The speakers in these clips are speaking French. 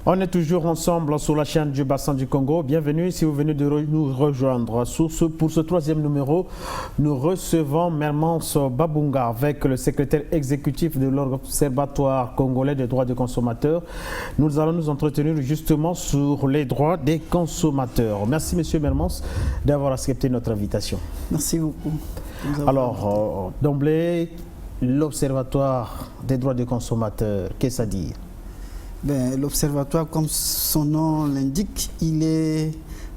On est toujours ensemble sur la chaîne du Bassin du Congo. Bienvenue si vous venez de nous rejoindre. Pour ce troisième numéro, nous recevons Mermance Babunga avec le secrétaire exécutif de l'Observatoire congolais des droits des consommateurs. Nous allons nous entretenir justement sur les droits des consommateurs. Merci Monsieur Mermance d'avoir accepté notre invitation. Merci beaucoup. Alors, d'emblée, l'Observatoire des droits des consommateurs, qu'est-ce à dire? L'Observatoire, comme son nom l'indique, il est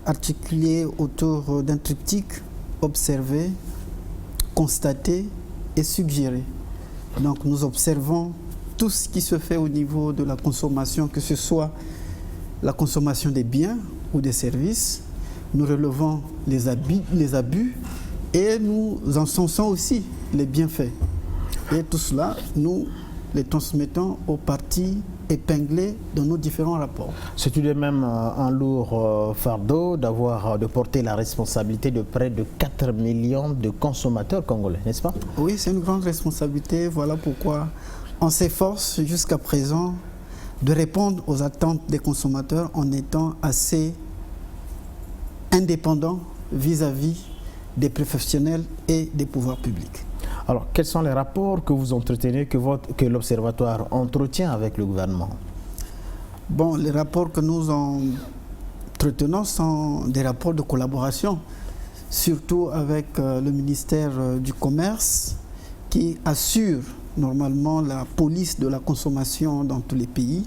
articulé autour d'un triptyque: observer, constater et suggérer. Donc nous observons tout ce qui se fait au niveau de la consommation, que ce soit la consommation des biens ou des services. Nous relevons les abus et nous encensons aussi les bienfaits. Et tout cela, nous les transmettons aux parties épinglées dans nos différents rapports. C'est tout de même un lourd fardeau de porter la responsabilité de près de 4 millions de consommateurs congolais, n'est-ce pas? Oui, c'est une grande responsabilité. Voilà pourquoi on s'efforce jusqu'à présent de répondre aux attentes des consommateurs en étant assez indépendants vis-à-vis des professionnels et des pouvoirs publics. Alors, quels sont les rapports que vous entretenez, que l'Observatoire entretient avec le gouvernement? Bon, les rapports que nous entretenons sont des rapports de collaboration, surtout avec le ministère du Commerce, qui assure normalement la police de la consommation dans tous les pays.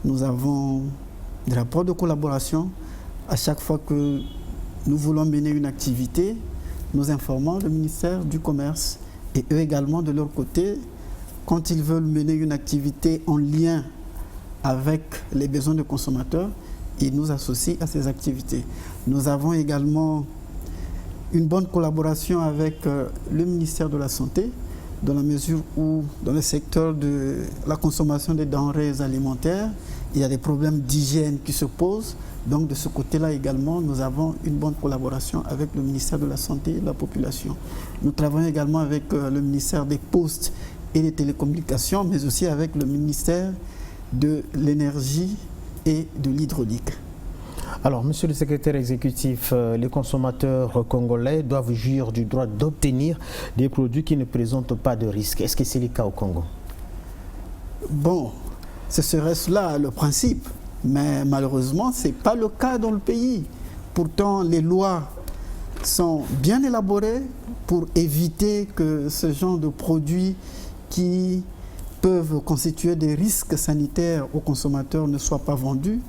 Nous avons des rapports de collaboration. À chaque fois que nous voulons mener une activité, nous informons le ministère du Commerce. Et eux également, de leur côté, quand ils veulent mener une activité en lien avec les besoins des consommateurs, ils nous associent à ces activités. Nous avons également une bonne collaboration avec le ministère de la Santé, dans la mesure où, dans le secteur de la consommation des denrées alimentaires, il y a des problèmes d'hygiène qui se posent. Donc de ce côté-là également, nous avons une bonne collaboration avec le ministère de la Santé et de la Population. Nous travaillons également avec le ministère des Postes et des Télécommunications, mais aussi avec le ministère de l'Énergie et de l'Hydraulique. Alors, monsieur le secrétaire exécutif, les consommateurs congolais doivent jouir du droit d'obtenir des produits qui ne présentent pas de risque. Est-ce que c'est le cas au Congo? Bon, ce serait cela le principe. Mais malheureusement, ce n'est pas le cas dans le pays. Pourtant, les lois sont bien élaborées pour éviter que ce genre de produits qui peuvent constituer des risques sanitaires aux consommateurs ne soient pas vendus,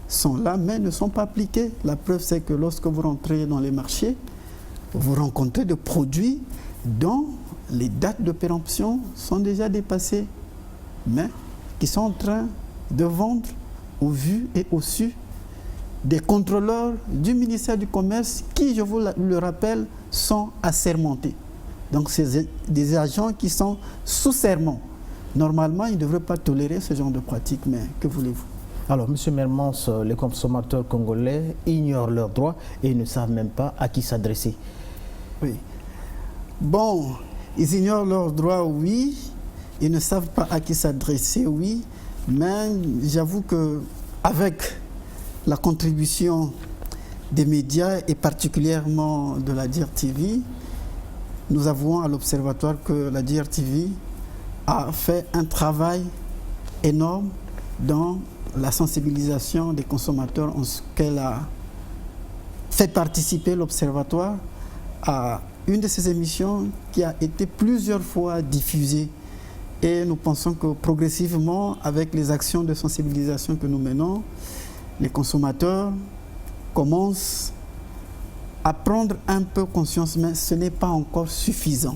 sont là mais ne sont pas appliqués. La preuve, c'est que lorsque vous rentrez dans les marchés, vous rencontrez des produits dont les dates de péremption sont déjà dépassées, mais qui sont en train de vendre au vu et au su des contrôleurs du ministère du Commerce qui, je vous le rappelle, sont assermentés. Donc c'est des agents qui sont sous serment. Normalement, ils ne devraient pas tolérer ce genre de pratique, mais que voulez-vous? Alors, M. Mermance, les consommateurs congolais ignorent leurs droits et ne savent même pas à qui s'adresser. Oui. Bon, ils ignorent leurs droits, oui. Ils ne savent pas à qui s'adresser, oui. Mais j'avoue qu'avec la contribution des médias et particulièrement de la DIR-TV, nous avouons à l'Observatoire que la DIR-TV a fait un travail énorme dans la sensibilisation des consommateurs, en ce qu'elle a fait participer l'Observatoire à une de ces émissions qui a été plusieurs fois diffusée. Et nous pensons que progressivement, avec les actions de sensibilisation que nous menons, les consommateurs commencent à prendre un peu conscience, mais ce n'est pas encore suffisant.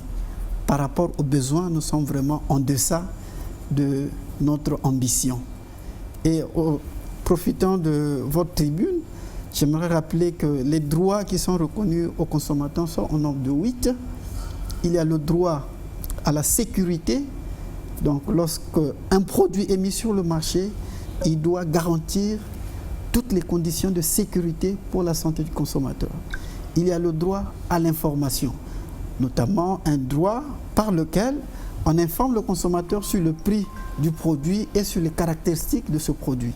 Par rapport aux besoins, nous sommes vraiment en deçà de notre ambition. Et profitant de votre tribune, j'aimerais rappeler que les droits qui sont reconnus aux consommateurs sont au nombre de 8. Il y a le droit à la sécurité. Donc, lorsqu'un produit est mis sur le marché, il doit garantir toutes les conditions de sécurité pour la santé du consommateur. Il y a le droit à l'information, notamment un droit par lequel on informe le consommateur sur le prix du produit et sur les caractéristiques de ce produit.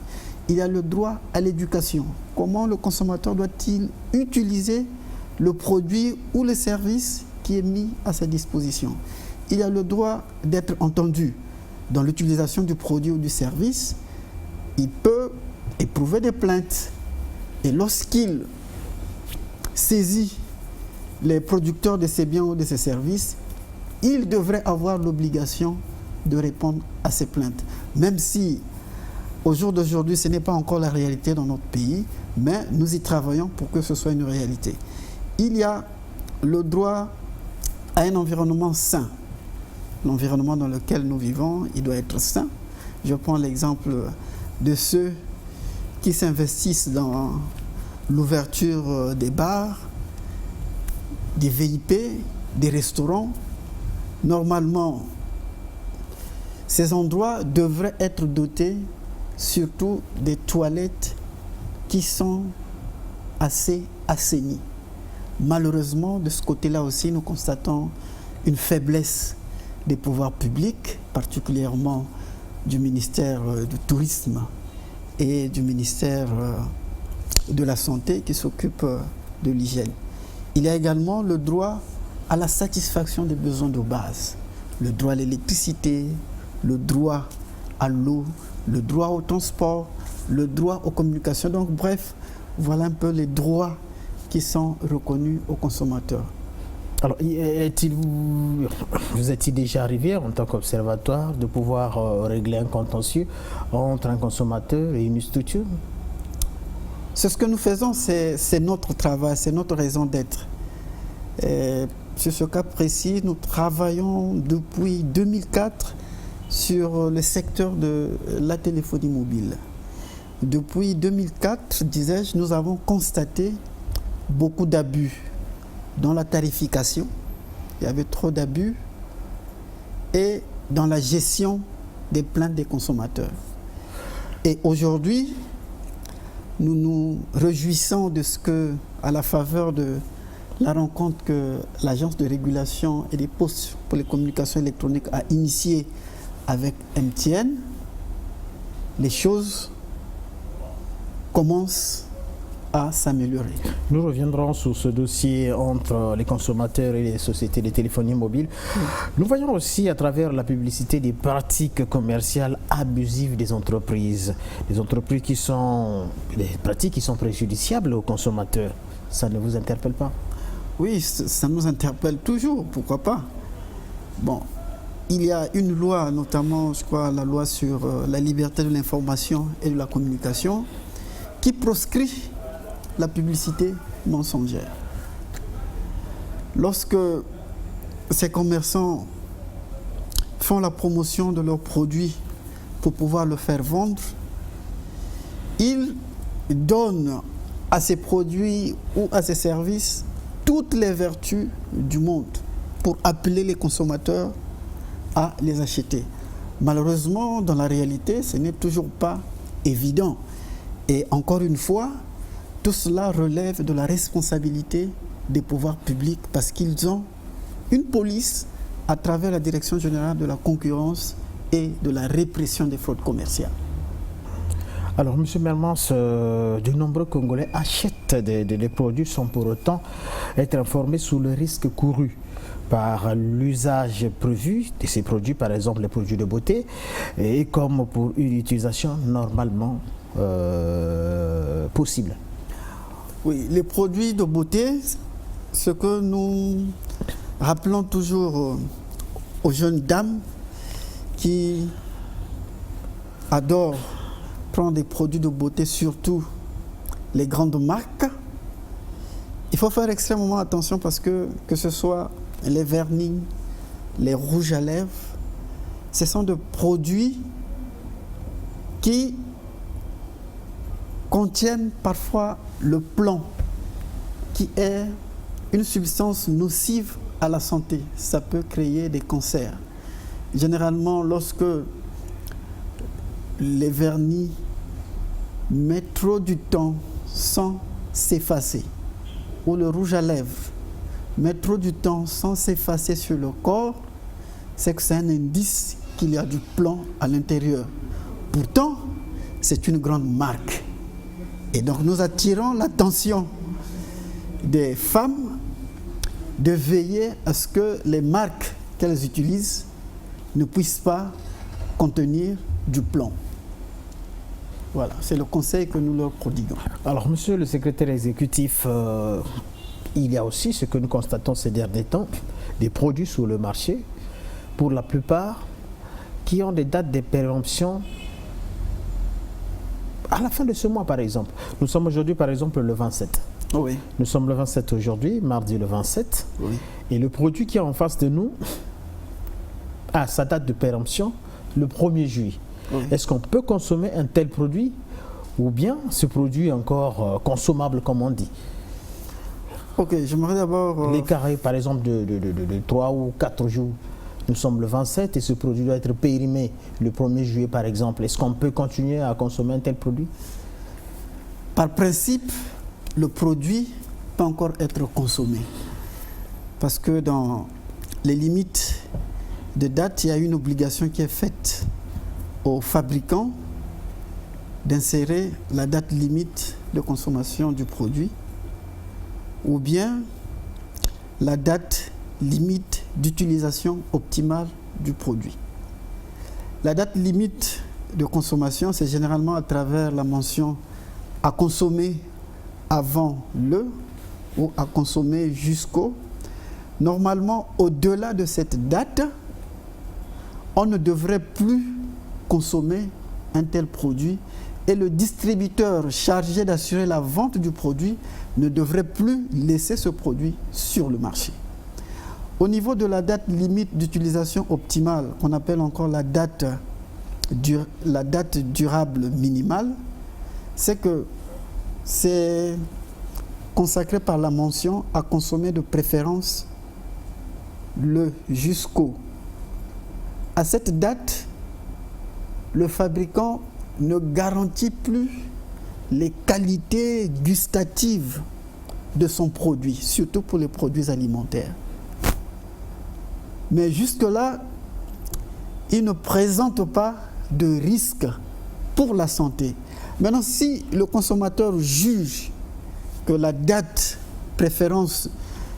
il y a le droit à l'éducation. Comment le consommateur doit-il utiliser le produit ou le service qui est mis à sa disposition? Il y a le droit d'être entendu dans l'utilisation du produit ou du service. Il peut éprouver des plaintes. Et lorsqu'il saisit les producteurs de ces biens ou de ces services, il devrait avoir l'obligation de répondre à ces plaintes. Même si, au jour d'aujourd'hui, ce n'est pas encore la réalité dans notre pays, mais nous y travaillons pour que ce soit une réalité. Il y a le droit à un environnement sain. L'environnement dans lequel nous vivons, il doit être sain. Je prends l'exemple de ceux qui s'investissent dans l'ouverture des bars, des VIP, des restaurants. Normalement, ces endroits devraient être dotés surtout des toilettes qui sont assez assainies. Malheureusement, de ce côté-là aussi, nous constatons une faiblesse des pouvoirs publics, particulièrement du ministère du Tourisme et du ministère de la Santé qui s'occupe de l'hygiène. Il y a également le droit à la satisfaction des besoins de base, le droit à l'électricité, le droit à l'eau, le droit au transport, le droit aux communications. Donc bref, voilà un peu les droits qui sont reconnus aux consommateurs. Alors, vous est-il déjà arrivé en tant qu'observatoire de pouvoir régler un contentieux entre un consommateur et une structure? C'est ce que nous faisons, c'est notre travail, c'est notre raison d'être. Sur ce cas précis, nous travaillons depuis 2004 sur le secteur de la téléphonie mobile. Depuis 2004, disais-je, nous avons constaté beaucoup d'abus dans la tarification. Il y avait trop d'abus et dans la gestion des plaintes des consommateurs. Et aujourd'hui, nous nous réjouissons de ce que, à la faveur de la rencontre que l'Agence de régulation et des postes pour les communications électroniques a initiée avec MTN, les choses commencent à s'améliorer. Nous reviendrons sur ce dossier entre les consommateurs et les sociétés de téléphonie mobile. Nous voyons aussi à travers la publicité des pratiques commerciales abusives des entreprises qui sont des pratiques qui sont préjudiciables aux consommateurs. Ça ne vous interpelle pas? Oui, ça nous interpelle toujours, pourquoi pas. Bon, il y a une loi, notamment, je crois, la loi sur la liberté de l'information et de la communication, qui proscrit la publicité mensongère. Lorsque ces commerçants font la promotion de leurs produits pour pouvoir le faire vendre, ils donnent à ces produits ou à ces services toutes les vertus du monde pour appeler les consommateurs à les acheter. Malheureusement, dans la réalité, ce n'est toujours pas évident. Et encore une fois, tout cela relève de la responsabilité des pouvoirs publics parce qu'ils ont une police à travers la Direction générale de la concurrence et de la répression des fraudes commerciales. Alors, M. Mermans, de nombreux Congolais achètent des produits sans pour autant être informés sur le risque couru par l'usage prévu de ces produits, par exemple les produits de beauté, et comme pour une utilisation normalement possible. Oui, les produits de beauté, ce que nous rappelons toujours aux jeunes dames qui adorent prendre des produits de beauté, surtout les grandes marques, il faut faire extrêmement attention parce que ce soit les vernis, les rouges à lèvres, ce sont des produits qui contiennent parfois le plomb, qui est une substance nocive à la santé. Ça peut créer des cancers. Généralement, lorsque les vernis mettent trop du temps sans s'effacer, ou le rouge à lèvres met trop du temps sans s'effacer sur le corps, c'est que c'est un indice qu'il y a du plomb à l'intérieur. Pourtant, c'est une grande marque. Et donc nous attirons l'attention des femmes de veiller à ce que les marques qu'elles utilisent ne puissent pas contenir du plomb. Voilà, c'est le conseil que nous leur prodiguons. Alors, monsieur le secrétaire exécutif, il y a aussi ce que nous constatons ces derniers temps, des produits sur le marché, pour la plupart, qui ont des dates de péremption à la fin de ce mois, par exemple. Nous sommes aujourd'hui, par exemple, le 27. Oui. Nous sommes le 27 aujourd'hui, mardi le 27. Oui. Et le produit qui est en face de nous a sa date de péremption le 1er juillet. Oui. Est-ce qu'on peut consommer un tel produit ou bien ce produit est encore consommable, comme on dit? Ok, j'aimerais d'abord... L'écart est par exemple de 3 ou 4 jours. Nous sommes le 27 et ce produit doit être périmé le 1er juillet, par exemple. Est-ce qu'on peut continuer à consommer un tel produit? Par principe, le produit peut encore être consommé. Parce que dans les limites de date, il y a une obligation qui est faite aux fabricants d'insérer la date limite de consommation du produit ou bien la date limite d'utilisation optimale du produit. La date limite de consommation, c'est généralement à travers la mention à consommer avant le ou à consommer jusqu'au. Normalement, au-delà de cette date, on ne devrait plus consommer un tel produit et le distributeur chargé d'assurer la vente du produit ne devrait plus laisser ce produit sur le marché. Au niveau de la date limite d'utilisation optimale, qu'on appelle encore la date durable minimale, c'est que c'est consacré par la mention à consommer de préférence le jusqu'au. À cette date, le fabricant ne garantit plus les qualités gustatives de son produit, surtout pour les produits alimentaires. Mais jusque-là, il ne présente pas de risque pour la santé. Maintenant, si le consommateur juge que la date préférence,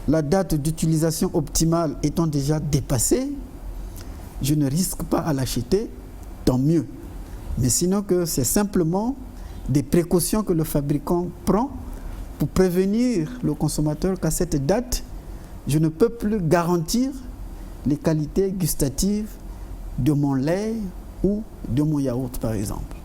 la date d'utilisation optimale étant déjà dépassée, je ne risque pas à l'acheter, tant mieux. Mais sinon que c'est simplement des précautions que le fabricant prend pour prévenir le consommateur qu'à cette date, je ne peux plus garantir les qualités gustatives de mon lait ou de mon yaourt, par exemple.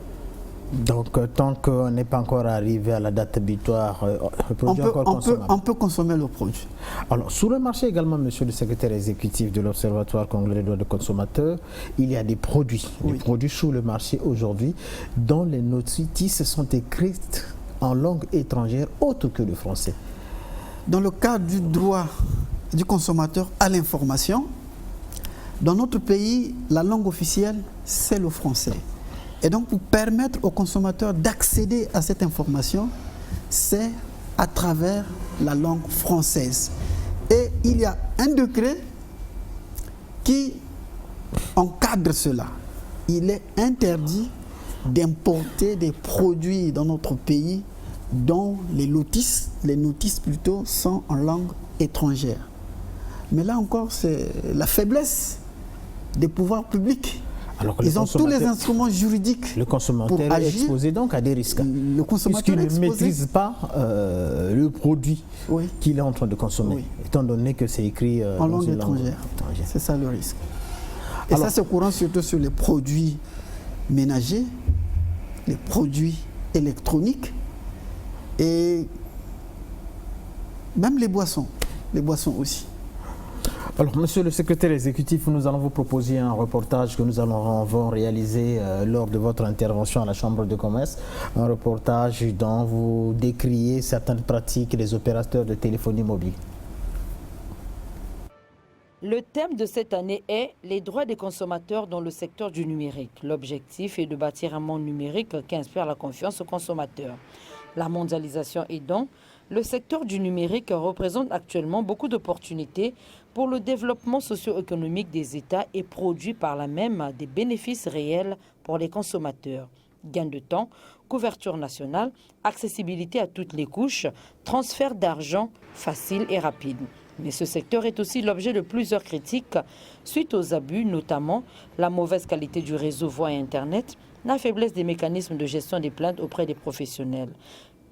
Donc, tant qu'on n'est pas encore arrivé à la date butoir, le produit est encore consommable. On peut consommer le produit. Alors, sur le marché également, monsieur le secrétaire exécutif de l'Observatoire congolais des droits des consommateurs, il y a des produits, oui, des produits sur le marché aujourd'hui dont les notices sont écrites en langue étrangère autre que le français. Dans le cadre du droit du consommateur à l'information, dans notre pays, la langue officielle, c'est le français. Et donc, pour permettre aux consommateurs d'accéder à cette information, c'est à travers la langue française. Et il y a un décret qui encadre cela. Il est interdit d'importer des produits dans notre pays dont les notices plutôt, sont en langue étrangère. Mais là encore, c'est la faiblesse des pouvoirs publics. Ils ont tous les instruments juridiques. Le consommateur est exposé donc à des risques. Le consommateur puisqu'il ne maîtrise pas le produit, oui, qu'il est en train de consommer, oui, étant donné que c'est écrit en langue étrangère. C'est ça le risque. Et alors, ça, c'est courant surtout sur les produits ménagers, les produits électroniques et même les boissons aussi. Alors, monsieur le secrétaire exécutif, nous allons vous proposer un reportage que nous allons réaliser lors de votre intervention à la Chambre de commerce. Un reportage dont vous décriez certaines pratiques des opérateurs de téléphonie mobile. Le thème de cette année est les droits des consommateurs dans le secteur du numérique. L'objectif est de bâtir un monde numérique qui inspire la confiance aux consommateurs. La mondialisation aidant, le secteur du numérique représente actuellement beaucoup d'opportunités pour le développement socio-économique des États et produit par là même des bénéfices réels pour les consommateurs. Gain de temps, couverture nationale, accessibilité à toutes les couches, transfert d'argent facile et rapide. Mais ce secteur est aussi l'objet de plusieurs critiques suite aux abus, notamment la mauvaise qualité du réseau voix et Internet, la faiblesse des mécanismes de gestion des plaintes auprès des professionnels,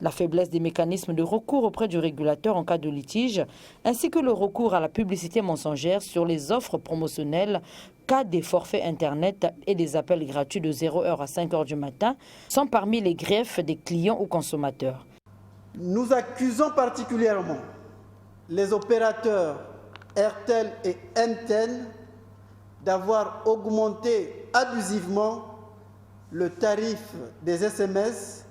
la faiblesse des mécanismes de recours auprès du régulateur en cas de litige, ainsi que le recours à la publicité mensongère sur les offres promotionnelles, cas des forfaits Internet et des appels gratuits de 0h à 5h du matin, sont parmi les griefs des clients ou consommateurs. Nous accusons particulièrement les opérateurs Airtel et MTN d'avoir augmenté abusivement le tarif des SMS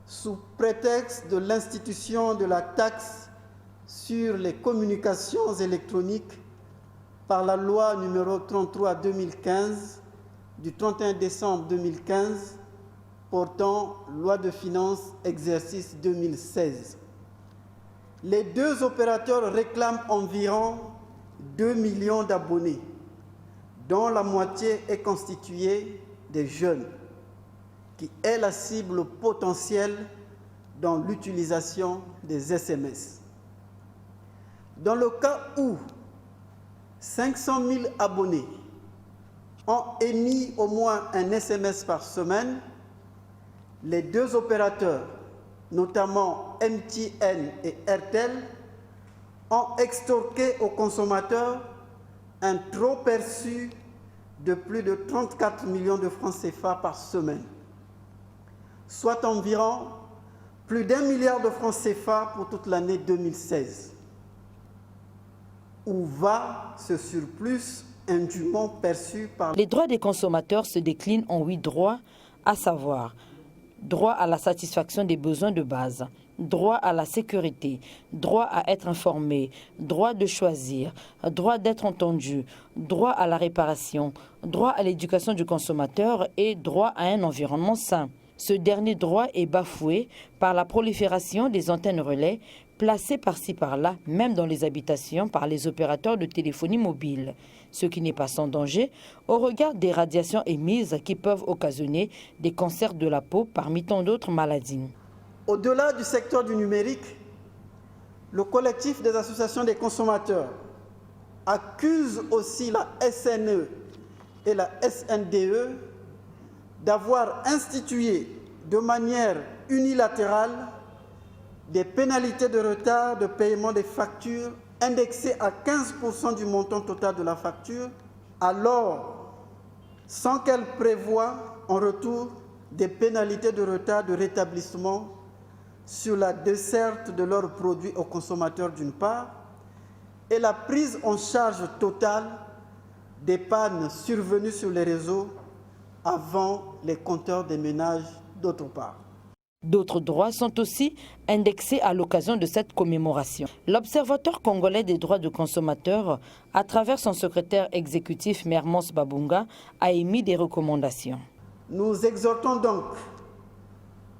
sous prétexte de l'institution de la taxe sur les communications électroniques par la loi numéro 33/2015 du 31 décembre 2015 portant loi de finances exercice 2016. Les deux opérateurs réclament environ 2 millions d'abonnés, dont la moitié est constituée des jeunes, qui est la cible potentielle dans l'utilisation des SMS. Dans le cas où 500 000 abonnés ont émis au moins un SMS par semaine, les deux opérateurs, notamment MTN et Airtel, ont extorqué aux consommateurs un trop perçu de plus de 34 millions de francs CFA par semaine, soit environ plus d'1 milliard de francs CFA pour toute l'année 2016. Où va ce surplus indûment perçu par... Les droits des consommateurs se déclinent en 8 droits, à savoir droit à la satisfaction des besoins de base, droit à la sécurité, droit à être informé, droit de choisir, droit d'être entendu, droit à la réparation, droit à l'éducation du consommateur et droit à un environnement sain. Ce dernier droit est bafoué par la prolifération des antennes relais placées par-ci par-là, même dans les habitations, par les opérateurs de téléphonie mobile, ce qui n'est pas sans danger au regard des radiations émises qui peuvent occasionner des cancers de la peau parmi tant d'autres maladies. Au-delà du secteur du numérique, le collectif des associations des consommateurs accuse aussi la SNE et la SNDE d'avoir institué de manière unilatérale des pénalités de retard de paiement des factures indexées à 15% du montant total de la facture, alors sans qu'elles prévoient en retour des pénalités de retard de rétablissement sur la desserte de leurs produits aux consommateurs d'une part et la prise en charge totale des pannes survenues sur les réseaux avant les compteurs des ménages d'autre part. D'autres droits sont aussi indexés à l'occasion de cette commémoration. L'Observatoire congolais des droits de consommateurs, à travers son secrétaire exécutif Mermons Babunga, a émis des recommandations. Nous exhortons donc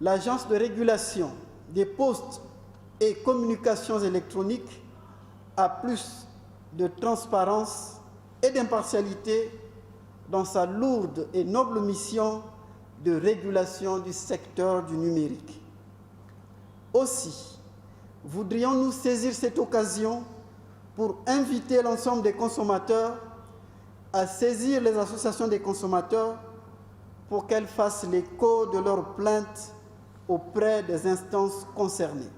l'Agence de régulation des postes et communications électroniques à plus de transparence et d'impartialité dans sa lourde et noble mission de régulation du secteur du numérique. Aussi, voudrions-nous saisir cette occasion pour inviter l'ensemble des consommateurs à saisir les associations des consommateurs pour qu'elles fassent l'écho de leurs plaintes auprès des instances concernées.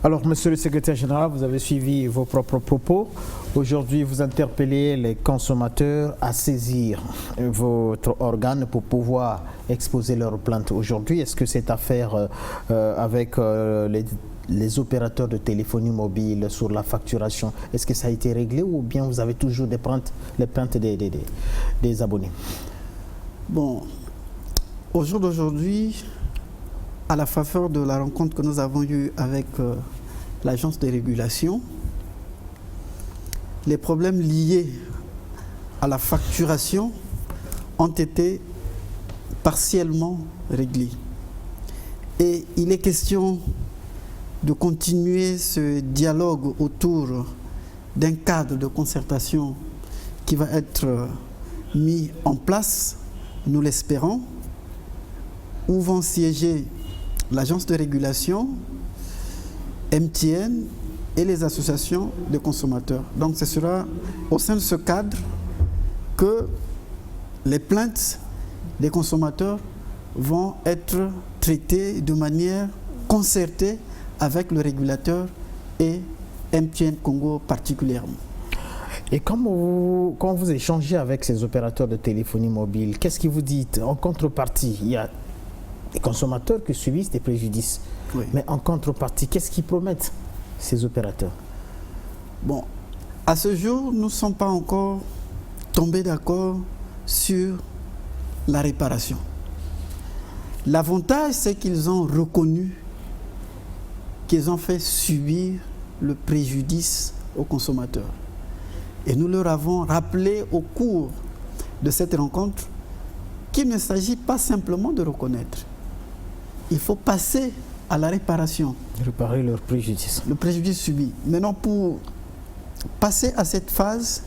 Alors, monsieur le secrétaire général, vous avez suivi vos propres propos. Aujourd'hui, vous interpellez les consommateurs à saisir votre organe pour pouvoir exposer leurs plaintes. Aujourd'hui, est-ce que cette affaire avec les opérateurs de téléphonie mobile sur la facturation, est-ce que ça a été réglé ou bien vous avez toujours les plaintes des abonnés? Bon, au jour d'aujourd'hui, à la faveur de la rencontre que nous avons eue avec l'agence de régulation, les problèmes liés à la facturation ont été partiellement réglés. Et il est question de continuer ce dialogue autour d'un cadre de concertation qui va être mis en place, nous l'espérons, où vont siéger l'agence de régulation, MTN et les associations de consommateurs. Donc ce sera au sein de ce cadre que les plaintes des consommateurs vont être traitées de manière concertée avec le régulateur et MTN Congo particulièrement. Et quand vous échangez avec ces opérateurs de téléphonie mobile, qu'est-ce qu'ils vous disent en contrepartie? Il y a des consommateurs qui subissent des préjudices. Oui. Mais en contrepartie, qu'est-ce qu'ils promettent, ces opérateurs? Bon, à ce jour, nous ne sommes pas encore tombés d'accord sur la réparation. L'avantage, c'est qu'ils ont reconnu qu'ils ont fait subir le préjudice aux consommateurs. Et nous leur avons rappelé au cours de cette rencontre qu'il ne s'agit pas simplement de reconnaître. Il faut passer à la réparation. Réparer leur préjudice. Le préjudice subi. Maintenant, pour passer à cette phase,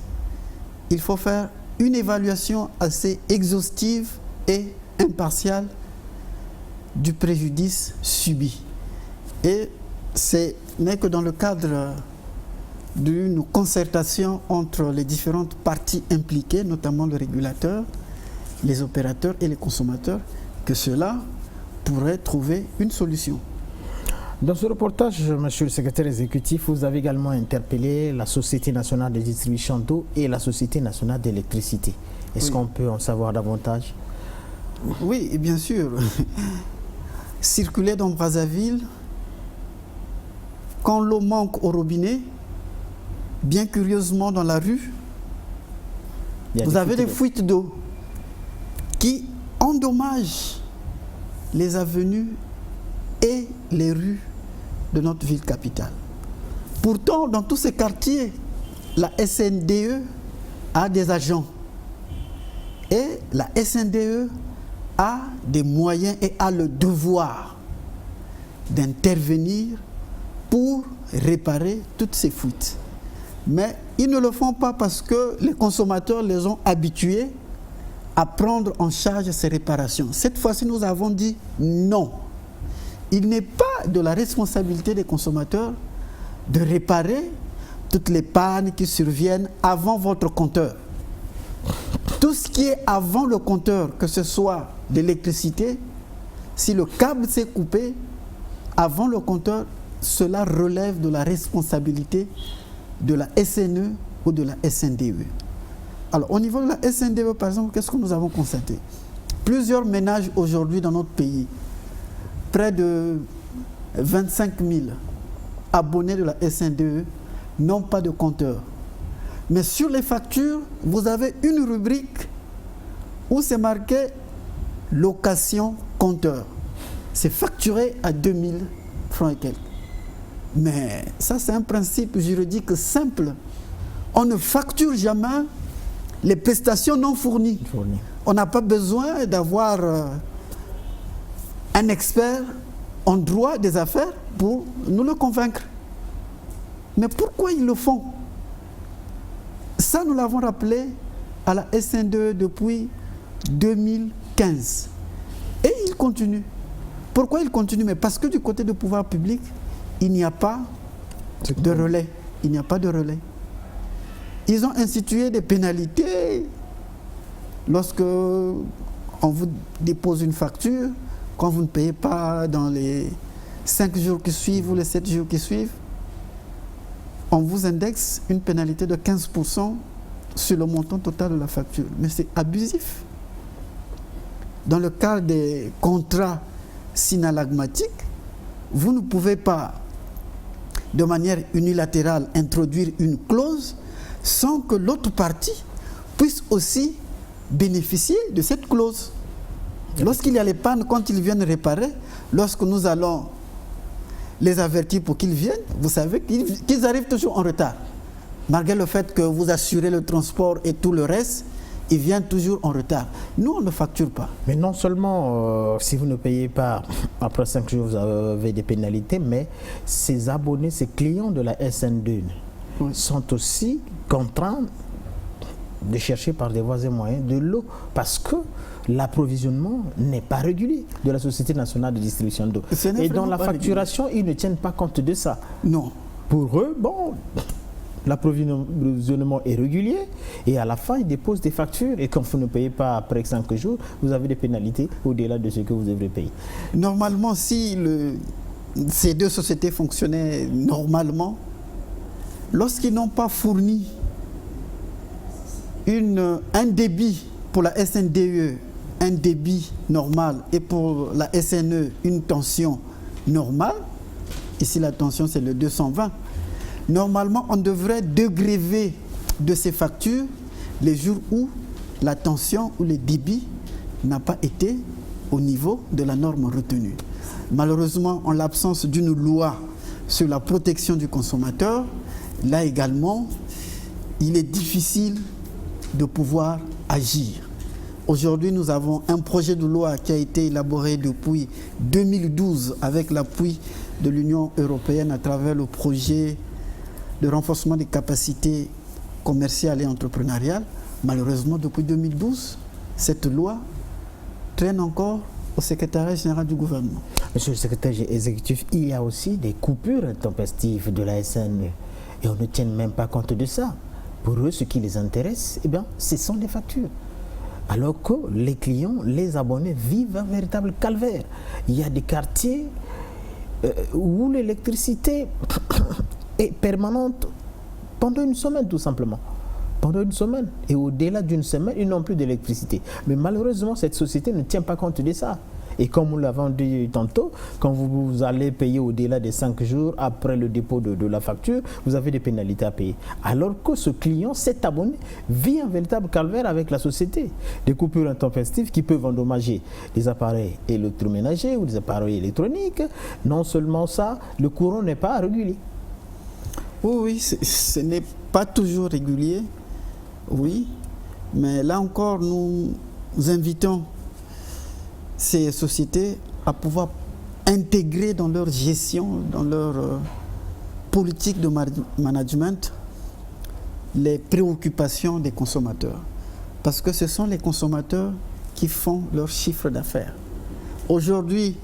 il faut faire une évaluation assez exhaustive et impartiale du préjudice subi. Et ce n'est que dans le cadre d'une concertation entre les différentes parties impliquées, notamment le régulateur, les opérateurs et les consommateurs, que cela pourrait trouver une solution. Dans ce reportage, monsieur le secrétaire exécutif, vous avez également interpellé la Société nationale de distribution d'eau et la Société nationale d'électricité. Est-ce qu'on peut en savoir davantage? Oui, bien sûr. Circuler dans Brazzaville, quand l'eau manque au robinet, bien curieusement dans la rue, vous avez des fuites d'eau qui endommagent les avenues et les rues de notre ville capitale. Pourtant, dans tous ces quartiers, la SNDE a des agents et la SNDE a des moyens et a le devoir d'intervenir pour réparer toutes ces fuites. Mais ils ne le font pas parce que les consommateurs les ont habitués à prendre en charge ces réparations. Cette fois-ci, nous avons dit non. Il n'est pas de la responsabilité des consommateurs de réparer toutes les pannes qui surviennent avant votre compteur. Tout ce qui est avant le compteur, que ce soit l'électricité, si le câble s'est coupé avant le compteur, cela relève de la responsabilité de la SNE ou de la SNDE. Alors, au niveau de la SNDE, par exemple, qu'est-ce que nous avons constaté? Plusieurs ménages aujourd'hui dans notre pays, près de 25 000 abonnés de la SNDE, n'ont pas de compteur. Mais sur les factures, vous avez une rubrique où c'est marqué location compteur. C'est facturé à 2000 francs et quelques. Mais ça, c'est un principe juridique simple. On ne facture jamais les prestations non fournies. On n'a pas besoin d'avoir un expert en droit des affaires pour nous le convaincre. Mais pourquoi ils le font? Ça, nous l'avons rappelé à la SNDE depuis 2015. Et ils continuent. Pourquoi ils continuent? Mais parce que du côté du pouvoir public, il n'y a pas de relais. Il n'y a pas de relais. Ils ont institué des pénalités lorsque on vous dépose une facture, quand vous ne payez pas dans les 5 jours qui suivent ou les 7 jours qui suivent, on vous indexe une pénalité de 15% sur le montant total de la facture. Mais c'est abusif. Dans le cas des contrats synalagmatiques, vous ne pouvez pas, de manière unilatérale, introduire une clause sans que l'autre partie puisse aussi bénéficier de cette clause. Lorsqu'il y a les pannes, quand ils viennent réparer, lorsque nous allons les avertir pour qu'ils viennent, vous savez qu'ils arrivent toujours en retard. Malgré le fait que vous assurez le transport et tout le reste, ils viennent toujours en retard. Nous, on ne facture pas. Mais non seulement, si vous ne payez pas, après 5 jours, vous avez des pénalités, mais ces abonnés, ces clients de la SNDE sont aussi contraints de chercher par des voies et moyens de l'eau parce que l'approvisionnement n'est pas régulier de la Société nationale de distribution d'eau. Et dans la facturation, ils ne tiennent pas compte de ça. Non. Pour eux, bon, l'approvisionnement est régulier et à la fin, ils déposent des factures et quand vous ne payez pas après 5 jours, vous avez des pénalités au-delà de ce que vous devrez payer. Normalement, si ces deux sociétés fonctionnaient normalement, lorsqu'ils n'ont pas fourni un débit pour la SNDE, un débit normal, et pour la SNE, une tension normale, ici la tension c'est le 220, normalement on devrait dégrever de ces factures les jours où la tension ou le débit n'a pas été au niveau de la norme retenue. Malheureusement, en l'absence d'une loi sur la protection du consommateur, là également, il est difficile de pouvoir agir. Aujourd'hui, nous avons un projet de loi qui a été élaboré depuis 2012 avec l'appui de l'Union européenne à travers le projet de renforcement des capacités commerciales et entrepreneuriales. Malheureusement, depuis 2012, cette loi traîne encore au secrétariat général du gouvernement. Monsieur le secrétaire exécutif, il y a aussi des coupures intempestives de la SNE et on ne tient même pas compte de ça. Pour eux, ce qui les intéresse, eh bien, ce sont les factures. Alors que les clients, les abonnés vivent un véritable calvaire. Il y a des quartiers où l'électricité est permanente pendant une semaine tout simplement. Pendant une semaine. Et au-delà d'une semaine, ils n'ont plus d'électricité. Mais malheureusement, cette société ne tient pas compte de ça. Et comme nous l'avons dit tantôt, quand vous allez payer au-delà des 5 jours après le dépôt de la facture, vous avez des pénalités à payer. Alors que ce client, cet abonné, vit un véritable calvaire avec la société. Des coupures intempestives qui peuvent endommager les appareils électroménagers ou des appareils électroniques. Non seulement ça, le courant n'est pas régulier. Oui, ce n'est pas toujours régulier. Oui, mais là encore, nous invitons ces sociétés à pouvoir intégrer dans leur gestion, dans leur politique de management, les préoccupations des consommateurs. Parce que ce sont les consommateurs qui font leur chiffre d'affaires. Aujourd'hui,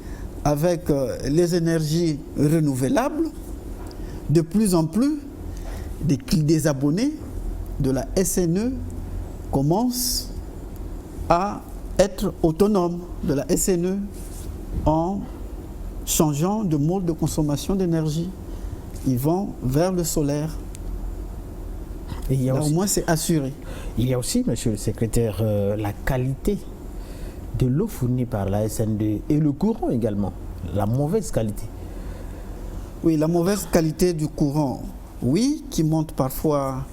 avec les énergies renouvelables, de plus en plus, des abonnés de la SNE commencent à être autonomes de la SNE en changeant de mode de consommation d'énergie. Ils vont vers le solaire. Et il y a aussi, au moins, c'est assuré. Il y a aussi, monsieur le secrétaire, la qualité de l'eau fournie par la SNE et le courant également, la mauvaise qualité. Oui, la mauvaise qualité du courant, oui, qui monte parfois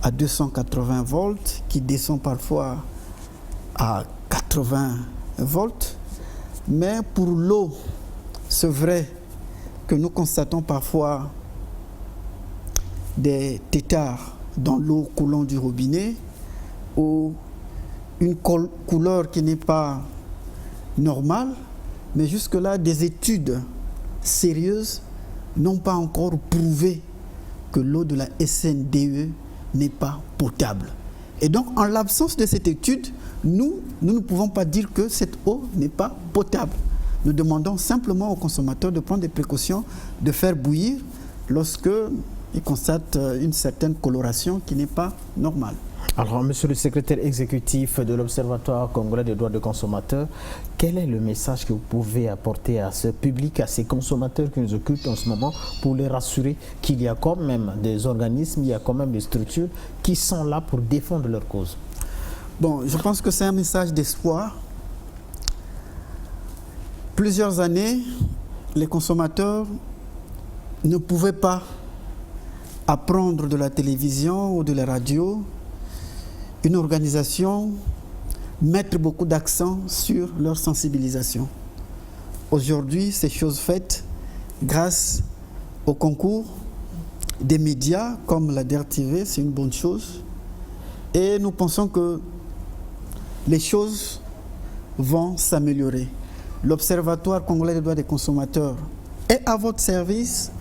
à 280 volts, qui descend parfois à 80 volts. Mais pour l'eau, c'est vrai que nous constatons parfois des têtards dans l'eau coulant du robinet ou une couleur qui n'est pas normale, mais jusque-là, des études sérieuses n'ont pas encore prouvé que l'eau de la SNDE n'est pas potable. Et donc, en l'absence de cette étude, nous ne pouvons pas dire que cette eau n'est pas potable. Nous demandons simplement aux consommateurs de prendre des précautions, de faire bouillir lorsque ils constatent une certaine coloration qui n'est pas normale. Alors, monsieur le secrétaire exécutif de l'Observatoire congolais des droits des consommateurs, quel est le message que vous pouvez apporter à ce public, à ces consommateurs qui nous occupent en ce moment, pour les rassurer qu'il y a quand même des organismes, il y a quand même des structures qui sont là pour défendre leur cause? Bon, je pense que c'est un message d'espoir. Plusieurs années, les consommateurs ne pouvaient pas apprendre de la télévision ou de la radio une organisation, mettre beaucoup d'accent sur leur sensibilisation. Aujourd'hui, c'est chose faite grâce au concours des médias comme la DRTV, c'est une bonne chose. Et nous pensons que les choses vont s'améliorer. L'Observatoire congolais des droits des consommateurs est à votre service.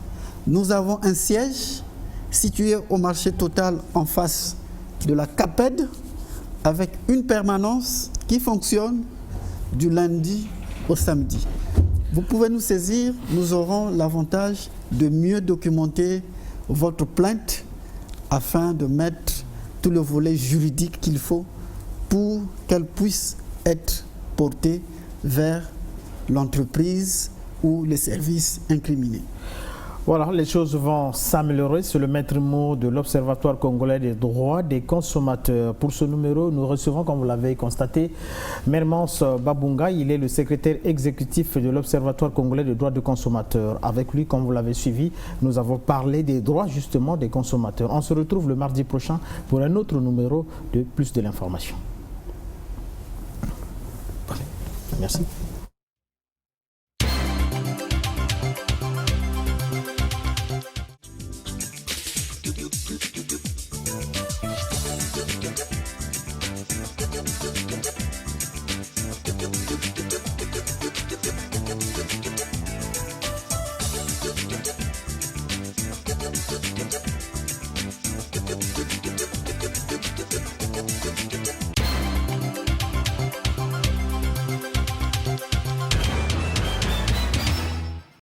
Nous avons un siège situé au marché Total en face de la CAPED, avec une permanence qui fonctionne du lundi au samedi. Vous pouvez nous saisir, nous aurons l'avantage de mieux documenter votre plainte afin de mettre tout le volet juridique qu'il faut pour qu'elle puisse être portée vers l'entreprise ou les services incriminés. Voilà, les choses vont s'améliorer. C'est le maître mot de l'Observatoire congolais des droits des consommateurs. Pour ce numéro, nous recevons, comme vous l'avez constaté, Mermance Babunga. Il est le secrétaire exécutif de l'Observatoire congolais des droits des consommateurs. Avec lui, comme vous l'avez suivi, nous avons parlé des droits justement des consommateurs. On se retrouve le mardi prochain pour un autre numéro de Plus de l'information. Merci.